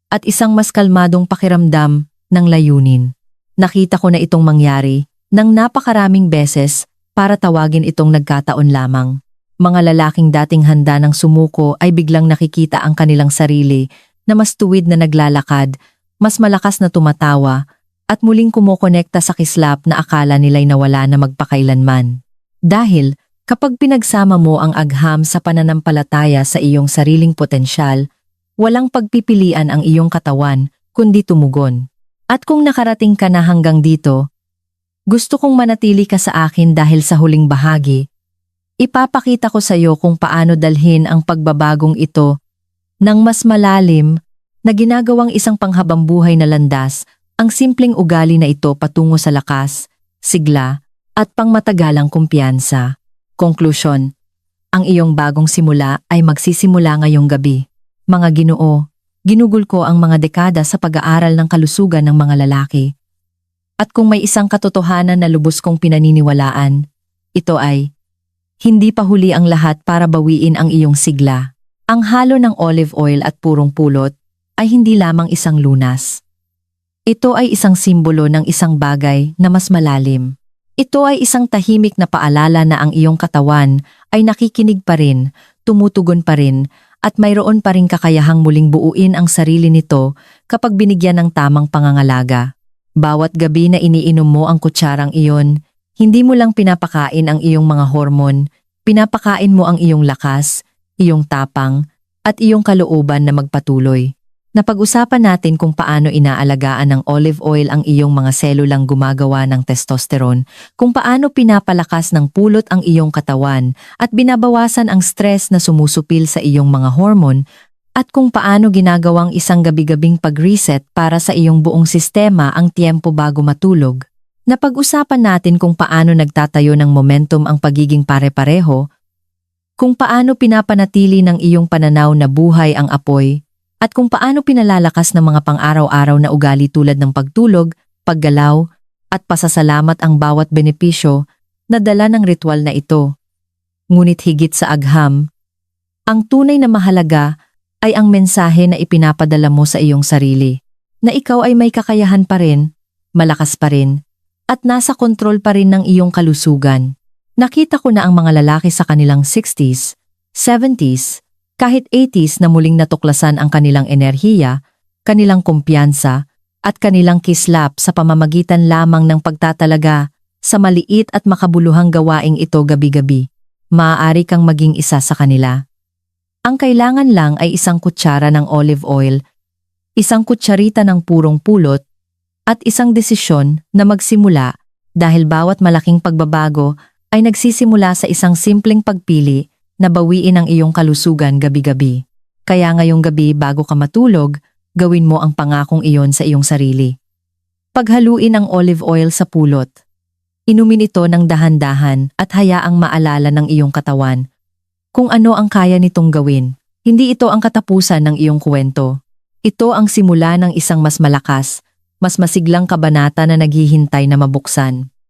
at isang mas kalmadong pakiramdam ng layunin. Nakita ko na itong mangyari ng napakaraming beses para tawagin itong nagkataon lamang. Mga lalaking dating handa ng sumuko ay biglang nakikita ang kanilang sarili na mas tuwid na naglalakad, mas malakas na tumatawa, at muling kumokonekta sa kislap na akala nila'y nawala na magpakailanman. Dahil, kapag pinagsama mo ang agham sa pananampalataya sa iyong sariling potensyal, walang pagpipilian ang iyong katawan, kundi tumugon. At kung nakarating ka na hanggang dito, gusto kong manatili ka sa akin dahil sa huling bahagi, ipapakita ko sa iyo kung paano dalhin ang pagbabagong ito ng mas malalim na ginagawang isang panghabambuhay na landas, ang simpleng ugali na ito patungo sa lakas, sigla, at pangmatagalang kumpiyansa. Konklusyon, ang iyong bagong simula ay magsisimula ngayong gabi. Mga Ginoo, ginugol ko ang mga dekada sa pag-aaral ng kalusugan ng mga lalaki. At kung may isang katotohanan na lubos kong pinaniniwalaan, ito ay, hindi pa huli ang lahat para bawiin ang iyong sigla. Ang halo ng olive oil at purong pulot ay hindi lamang isang lunas. Ito ay isang simbolo ng isang bagay na mas malalim. Ito ay isang tahimik na paalala na ang iyong katawan ay nakikinig pa rin, tumutugon pa rin, at mayroon pa rin kakayahang muling buuin ang sarili nito kapag binigyan ng tamang pangangalaga. Bawat gabi na iniinom mo ang kutsarang iyon, hindi mo lang pinapakain ang iyong mga hormone, pinapakain mo ang iyong lakas, iyong tapang, at iyong kalooban na magpatuloy. Napag-usapan natin kung paano inaalagaan ng olive oil ang iyong mga selulang gumagawa ng testosterone, kung paano pinapalakas ng pulot ang iyong katawan at binabawasan ang stress na sumusupil sa iyong mga hormone, At kung paano ginagawang isang gabi-gabing pag-reset para sa iyong buong sistema ang tiempo bago matulog. Napag-usapan natin kung paano nagtatayo ng momentum ang pagiging pare-pareho, kung paano pinapanatili ng iyong pananaw na buhay ang apoy, at kung paano pinalalakas ng mga pang-araw-araw na ugali tulad ng pagtulog, paggalaw, at pasasalamat ang bawat benepisyo na dala ng ritual na ito. Ngunit higit sa agham, ang tunay na mahalaga ay ang mensahe na ipinapadala mo sa iyong sarili, na ikaw ay may kakayahan pa rin, malakas pa rin, at nasa kontrol pa rin ng iyong kalusugan. Nakita ko na ang mga lalaki sa kanilang 60s, 70s, kahit 80s na muling natuklasan ang kanilang enerhiya, kanilang kumpiyansa, at kanilang kislap sa pamamagitan lamang ng pagtatalaga sa maliit at makabuluhang gawaing ito gabi-gabi. Maaari kang maging isa sa kanila. Ang kailangan lang ay isang kutsara ng olive oil, isang kutsarita ng purong pulot, at isang desisyon na magsimula dahil bawat malaking pagbabago ay nagsisimula sa isang simpleng pagpili na bawiin ang iyong kalusugan gabi-gabi. Kaya ngayong gabi bago ka matulog, gawin mo ang pangakong iyon sa iyong sarili. Paghaluin ang olive oil sa pulot. Inumin ito ng dahan-dahan at hayaang maalala ng iyong katawan kung ano ang kaya nitong gawin. Hindi ito ang katapusan ng iyong kwento. Ito ang simula ng isang mas malakas, mas masiglang kabanata na naghihintay na mabuksan.